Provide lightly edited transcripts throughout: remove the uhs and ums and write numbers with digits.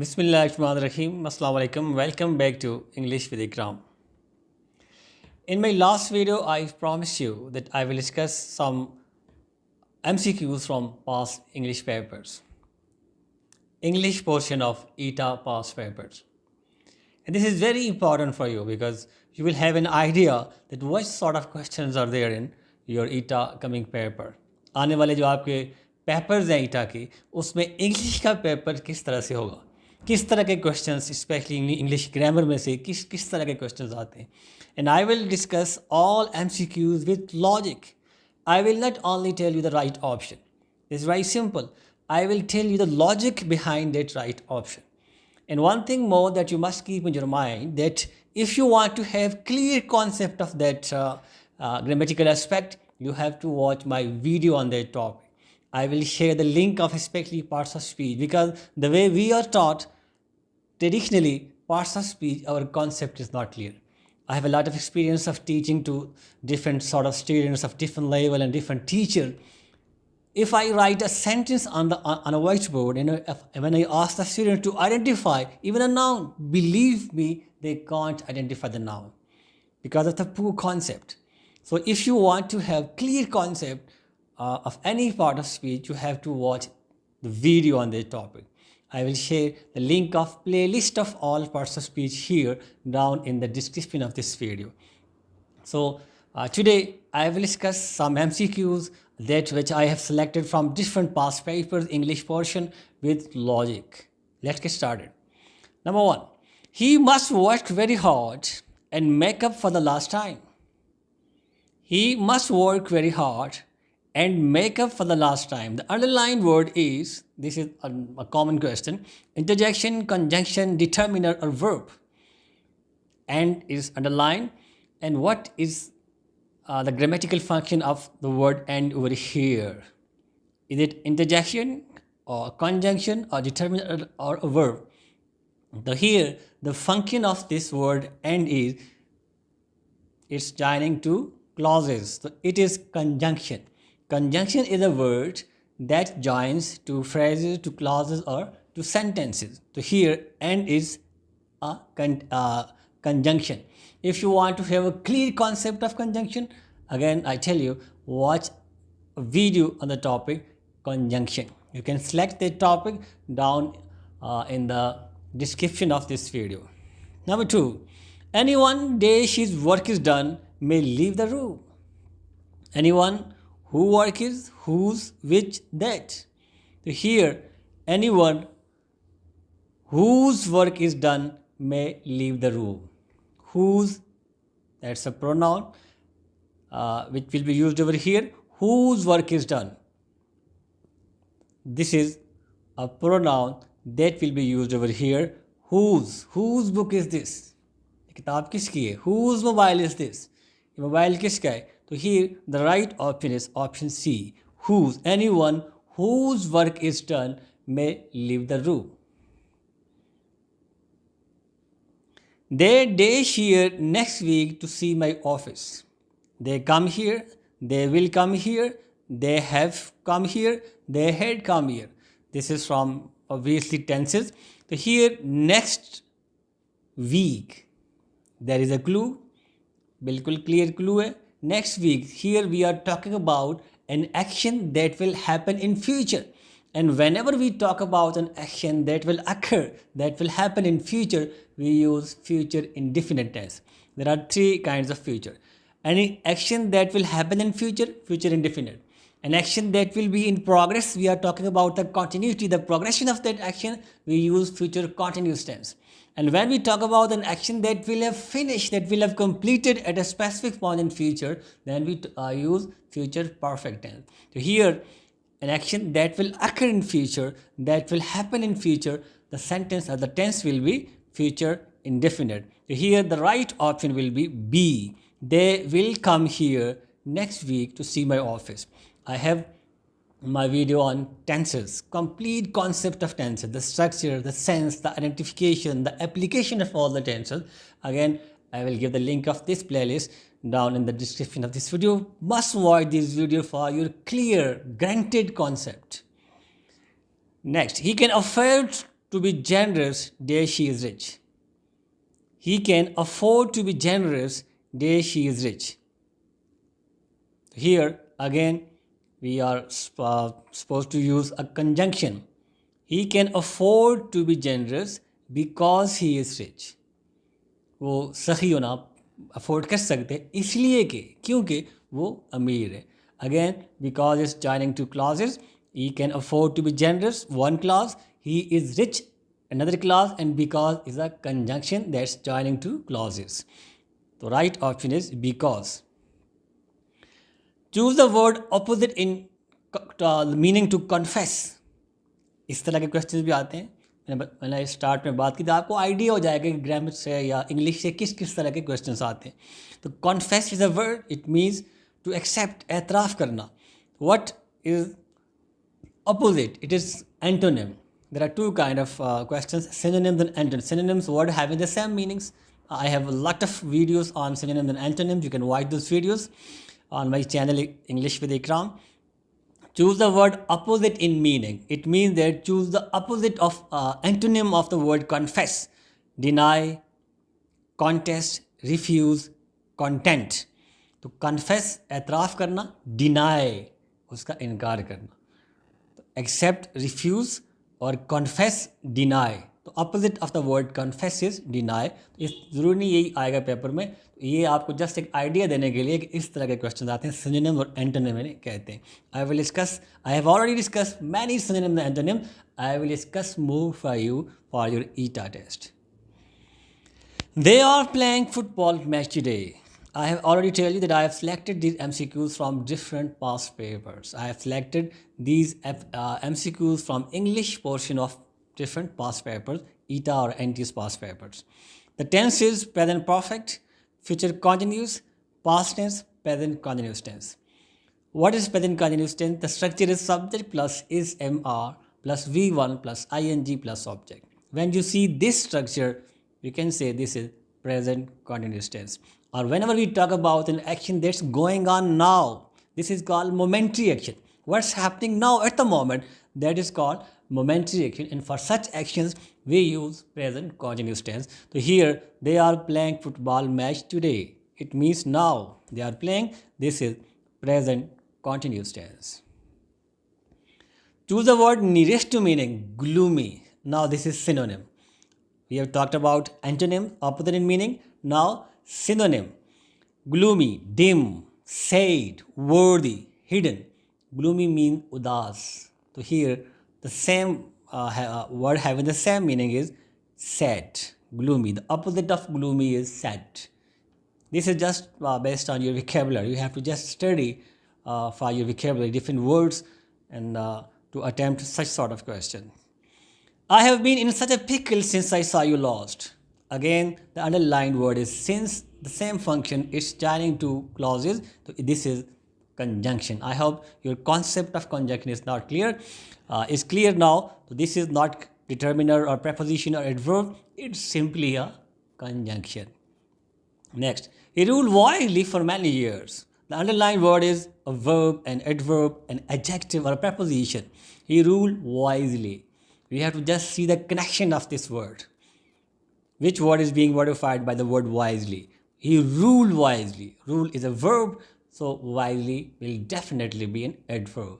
Bismillahirrahmanirrahim. Assalamu alaikum. Welcome back to English with Ikram. In my last video, I promised you that I will discuss some MCQs from past English papers. English portion of ETA past papers. And this is very important for you because you will have an idea that what sort of questions are there in your ETA coming paper. आने वाले जो आपके papers हैं ईटा के उसमें English का paper किस तरह से होगा, किस तरह के क्वेश्चंस स्पेशली इंग्लिश ग्रामर में से किस तरह के क्वेश्चंस आते हैं. And I will discuss all MCQs with logic. I will not only tell you the right option. It's very simple. I will tell you the logic behind that right option. And one thing more that you must keep in your mind, that if you want to have clear concept of that grammatical aspect, you have to watch my video on that topic. I will share the link of especially parts of speech, because the way we are taught traditionally parts of speech, our concept is not clear. I have a lot of experience of teaching to different sort of students of different level and different teacher. If I write a sentence on a whiteboard, when I ask the student to identify even a noun, believe me, they can't identify the noun because of the poor concept. So if you want to have clear concept of any part of speech, you have to watch the video on this topic. I will share the link of playlist of all parts of speech here down in the description of this video. So today I will discuss some MCQs which I have selected from different past papers, English portion with logic. Let's get started. Number 1, he must work very hard and make up for the last time. He must work very hard and make up for the last time. The underlined word is, this is a common question, interjection, conjunction, determiner or verb. And is underlined. And what is the grammatical function of the word and over here? Is it interjection or conjunction or determiner or a verb? So here the function of this word and is, it's joining to clauses. So it is conjunction. Conjunction is a word that joins to phrases, to clauses or to sentences. So here and is a conjunction. If you want to have a clear concept of conjunction, again I tell you, watch a video on the topic conjunction. You can select the topic down in the description of this video. Number 2, anyone day his work is done may leave the room. Anyone who work is, whose, which, that. So here anyone whose work is done may leave the room. Whose, that's a pronoun which will be used over here. Whose work is done, this is a pronoun that will be used over here. Whose book is this, किताब किसकी है. Whose mobile is this, ये mobile किसका है. So here the right option is option C, whose. Anyone whose work is done may leave the room. They here next week to see my office. They come here, they will come here, they have come here, they had come here. This is from obviously tenses. So here next week, there is a clue, बिल्कुल clear clue है. Next week, here we are talking about an action that will happen in future. And whenever we talk about an action that will occur, that will happen in future, we use future indefinite tense. There are 3 kinds of future. Any action that will happen in future, future indefinite. An action that will be in progress, we are talking about the continuity, the progression of that action, we use future continuous tense. And when we talk about an action that will have finished, that will have completed at a specific point in future, then we use future perfect tense. So here, an action that will occur in future, that will happen in future, the sentence or the tense will be future indefinite. So here the right option will be B. They will come here next week to see my office. I have my video on tenses, complete concept of tenses, the structure, the sense, the identification, the application of all the tenses. Again, I will give the link of this playlist down in the description of this video. Must watch this video for your clear, granted concept. Next, he can afford to be generous, there she is rich. He can afford to be generous, there she is rich. Here again we are supposed to use a conjunction. He can afford to be generous because he is rich. वो सही होना afford कर सकते हैं इसलिए कि क्योंकि वो अमीर है. Again because is joining two clauses. He can afford to be generous, one clause. He is rich, another clause. And because is a conjunction that's joining two clauses. The right option is because. Choose the word opposite in meaning to confess. इस तरह के questions भी आते हैं. मैंने start में बात की तो आपको आइडिया हो जाएगा कि ग्रामर से या इंग्लिश से किस किस तरह के क्वेश्चंस आते हैं. तो confess is a word. It means to accept, एतराफ़ करना. What is opposite? It is antonym. There are two kind of questions, synonyms and antonyms. Synonyms word having the same meanings. I have a lot of videos on synonyms and antonyms. You can watch those videos on my channel English with Ikram. Choose the word opposite in meaning. It means that choose the opposite of antonym of the word confess. Deny, contest, refuse, content. तो confess एतराफ़ करना, deny उसका इनकार करना. Accept, refuse और confess, deny. तो opposite of the word confess is deny. इस ज़रूरी नहीं यही आएगा पेपर में. ये आपको जस्ट एक आइडिया देने के लिए कि इस तरह के क्वेश्चन आते हैं. सिनोनिम और एंटोनिम इन्हें कहते हैं. I have already discussed many synonyms and antonyms. I will discuss more for you for your ETA test. They are playing football match today. I have already told you that I have selected these MCQs from different past papers. I have selected these MCQs from English portion of different past papers, ETA or NT's past papers. The tense is present perfect, future continuous, past tense, present continuous tense. What is present continuous tense? The structure is subject plus is MR plus V1 plus ING plus object. When you see this structure, you can say this is present continuous tense. Or whenever we talk about an action that's going on now, this is called momentary action. What's happening now at the moment, that is called momentary action. And for such actions, we use present continuous tense. So here, they are playing football match today. It means now they are playing. This is present continuous tense. Choose the word nearest to meaning, gloomy. Now this is synonym. We have talked about antonym, opposite in meaning. Now synonym. Gloomy, dim, sad, worthy, hidden. Gloomy means udas. So here the same word having the same meaning is sad. Gloomy. The opposite of gloomy is sad. This is just based on your vocabulary. You have to just study for your vocabulary, different words, and to attempt such sort of question. I have been in such a pickle since I saw you lost. Again, the underlined word is since. The same function is joining two clauses. So this is conjunction. I hope your concept of conjunction is not clear. Is clear now. So this is not determiner or preposition or adverb. It's simply a conjunction. Next, he ruled wisely for many years. The underlined word is a verb, an adverb, an adjective or a preposition. He ruled wisely. We have to just see the connection of this word. Which word is being modified by the word wisely? He ruled wisely. Rule is a verb, so wisely will definitely be an adverb.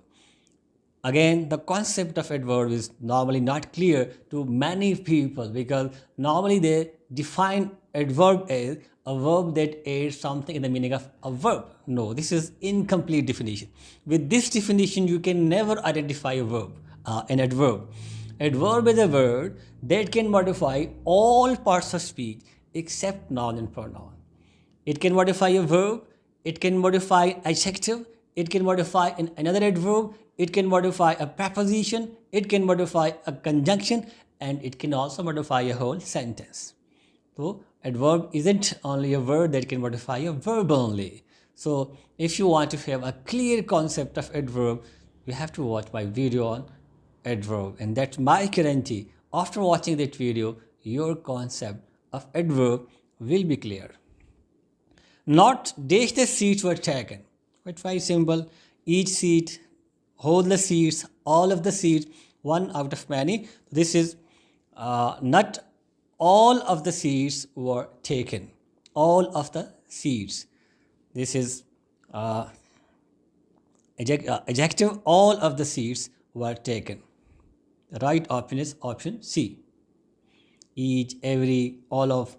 Again, the concept of adverb is normally not clear to many people because normally they define adverb as a verb that adds something in the meaning of a verb. No, this is incomplete definition. With this definition, you can never identify a verb, an adverb. Adverb is a word that can modify all parts of speech except noun and pronoun. It can modify a verb, it can modify adjective, it can modify another adverb, it can modify a preposition, it can modify a conjunction, and it can also modify a whole sentence. So adverb isn't only a word that can modify a verb only. So if you want to have a clear concept of adverb, you have to watch my video on adverb, and that's my guarantee. After watching that video, your concept of adverb will be clear. Not dash the seats were taken. It's very simple. Each seat, hold the seats, all of the seats, one out of many. This is not all of the seeds were taken. All of the seeds. This is adjective. All of the seeds were taken. The right option is option C. Each, every, all of,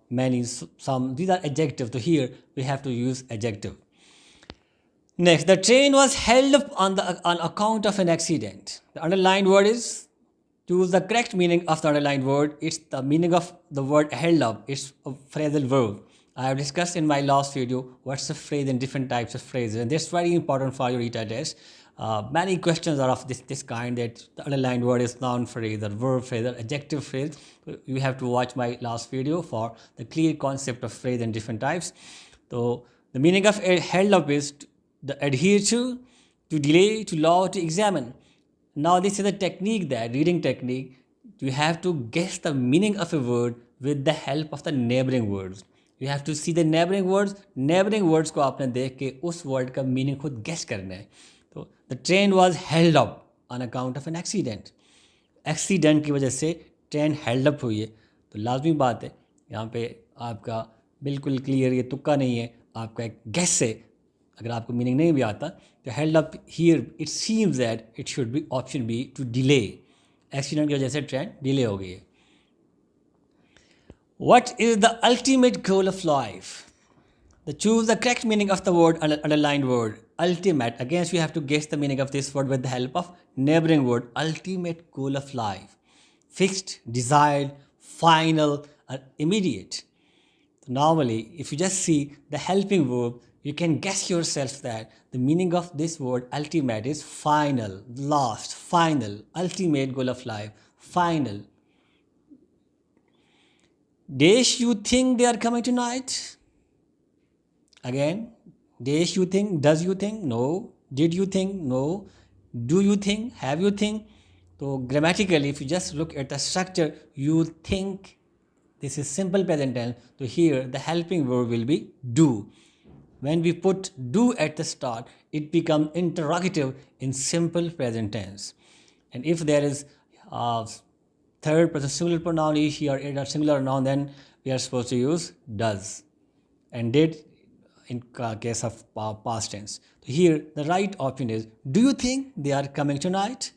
many, some. These are adjectives. So here we have to use adjective. Next, the train was held up on account of an accident. The underlined word is, choose the correct meaning of the underlined word. It's the meaning of the word held up. It's a phrasal verb. I have discussed in my last video what's the phrase and different types of phrases, and that's very important for your ETA test. Many questions are of this kind, that the underlined word is noun phrase or verb phrase or adjective phrase. You have to watch my last video for the clear concept of phrase and different types. So the meaning of held up is the adhere to delay, to allow, to examine. Now this is a technique, that reading technique. You have to guess the meaning of a word with the help of the neighboring words. You have to see the neighboring words. Neighboring words को आपने देख के उस word का meaning खुद guess करना है. तो the train was held up on account of an accident. Accident की वजह से train held up हुई है. तो लाजमी बात है यहाँ पे आपका बिल्कुल क्लियर, ये तुक्का नहीं है, आपका एक guess है. अगर आपको मीनिंग नहीं भी आता तो held up here it seems that it should be option B, to delay. Accident की वजह से ट्रेन डिले हो गई है. What is the ultimate goal of life? Choose the correct meaning of the word, underlined word. Ultimate. Again, we have to guess the meaning of this word with the help of neighboring word. Ultimate goal of life. Fixed, desired, final, or immediate. So normally, if you just see the helping verb, you can guess yourself that the meaning of this word ultimate is final, last, final, ultimate goal of life, final. Dash, you think they are coming tonight? Again, dash, you think, does you think? No. Did you think? No. Do you think? Have you think? So grammatically, if you just look at the structure, you think, this is simple present tense. So here the helping verb will be do. When we put do at the start, it becomes interrogative in simple present tense. And if there is third person singular pronoun, he or it, or singular noun, then we are supposed to use does and did in case of past tense. So here the right option is, do you think they are coming tonight?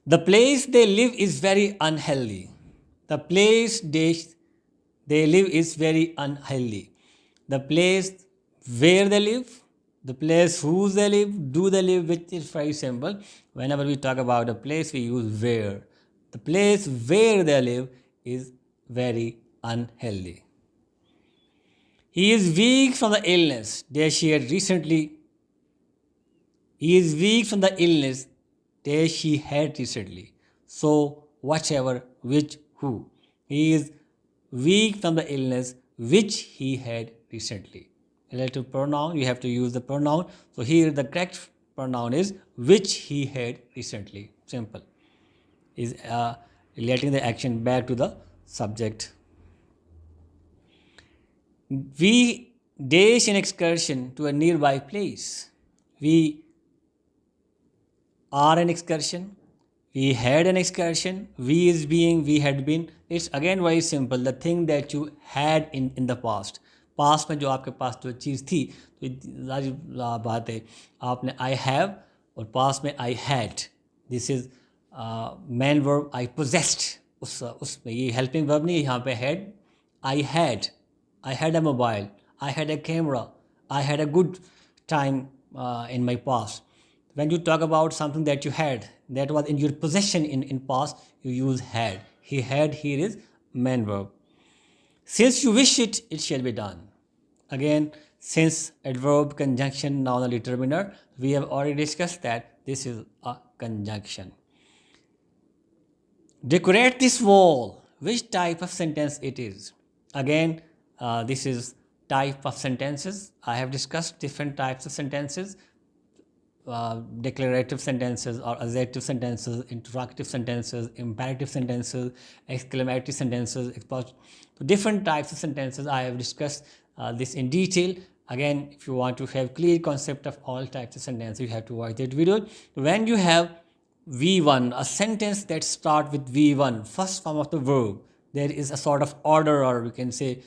The place they live is very unhealthy. The place they live is very unhealthy. The place where they live, the place whose they live, do they live, which is very simple. Whenever we talk about a place, we use where. The place where they live is very unhealthy. He is weak from the illness that she had recently. He is weak from the illness that she had recently. So, whichever, which, who. He is weak from the illness which he had recently. Relative pronoun, you have to use the pronoun. So here the correct pronoun is which he had recently. Simple. Is relating the action back to the subject. We dash an excursion to a nearby place. We are an excursion. We had an excursion. We is being, we had been. It's again very simple. The thing that you had in the past. Past में जो आपके पास जो चीज़ थी, तो लाजिब बात है, आपने I have और पास्ट में I had. This is main verb I possessed. उसमें ये हेल्पिंग वर्ब नहीं है यहाँ पे had. I had a mobile, I had a camera, I had a good time in my past. When you talk about something that you had, that was in your possession in past, you use had. He had here is main verb. Since you wish it, it shall be done. Again, since adverb, conjunction, noun or determiner. We have already discussed that this is a conjunction. Decorate this wall. Which type of sentence it is? Again, this is type of sentences. I have discussed different types of sentences. Declarative sentences or adjective sentences, interrogative sentences, imperative sentences, exclamatory sentences. So different types of sentences. I have discussed this in detail. Again, if you want to have clear concept of all types of sentences, you have to watch that video. When you have V1, a sentence that starts with V1, first form of the verb, there is a sort of order, or we can say,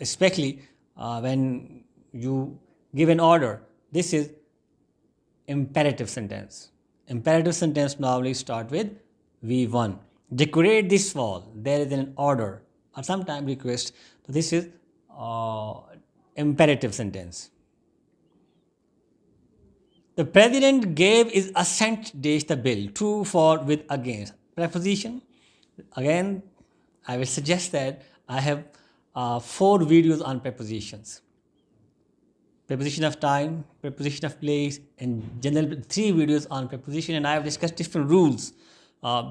especially when you give an order, this is imperative sentence. Imperative sentence normally start with V1. Decorate this wall, there is an order, or sometimes request. So this is imperative sentence. The president gave his assent dash the bill. True, for, with, against. Preposition. Again, I will suggest that I have 4 videos on prepositions. Preposition of time, preposition of place, and general 3 videos on preposition, and I have discussed different rules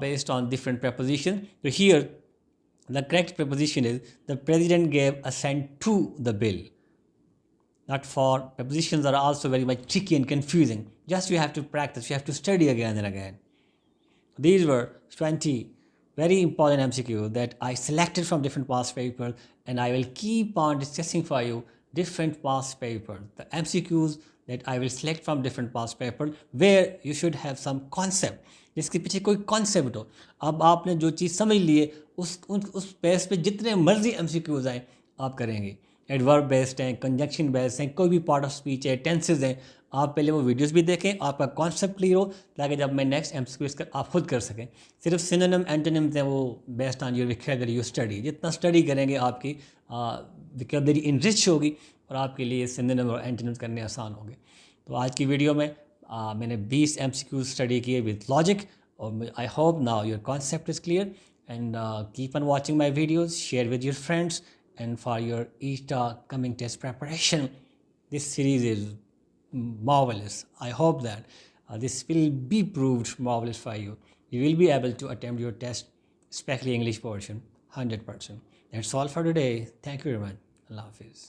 based on different prepositions. So here, the correct preposition is the president gave assent to the bill. Not for. Prepositions are also very much tricky and confusing. Just you have to practice, you have to study again and again. These were 20 very important MCQ that I selected from different past papers, and I will keep on discussing for you different past papers. The MCQs that I will select from different past papers where you should have some concept, जिसके पीछे कोई concept हो. अब आपने जो चीज़ समझ लिए उस बेस पे जितने मर्जी MCQs आए आप करेंगे. एडवर्ब बेस्ड हैं, कंजक्शन बेस्ड हैं, कोई भी पार्ट ऑफ स्पीच है, टेंसेज हैं, आप पहले वो वीडियोस भी देखें, आपका कॉन्सेप्ट क्लियर हो, ताकि जब मैं नेक्स्ट MCQ आप खुद कर सकें. सिर्फ सिनोनिम एंटोनिम्स हैं, वो based on your vocabulary you study. जितना स्टडी करेंगे आपकी वोकैबुलरी इनरिच होगी और आपके लिए सिनोनिम और एंटोनिम्स करने आसान होंगे. तो आज की वीडियो में मैंने 20 MCQ स्टडी किए विद लॉजिक, और I hope now your concept is clear. And keep on watching my videos, share with your friends. And for your ETA coming test preparation, this series is marvelous. I hope that this will be proved marvelous for you. You will be able to attempt your test, especially English portion, 100%. That's all for today. Thank you very much. Allah Hafiz.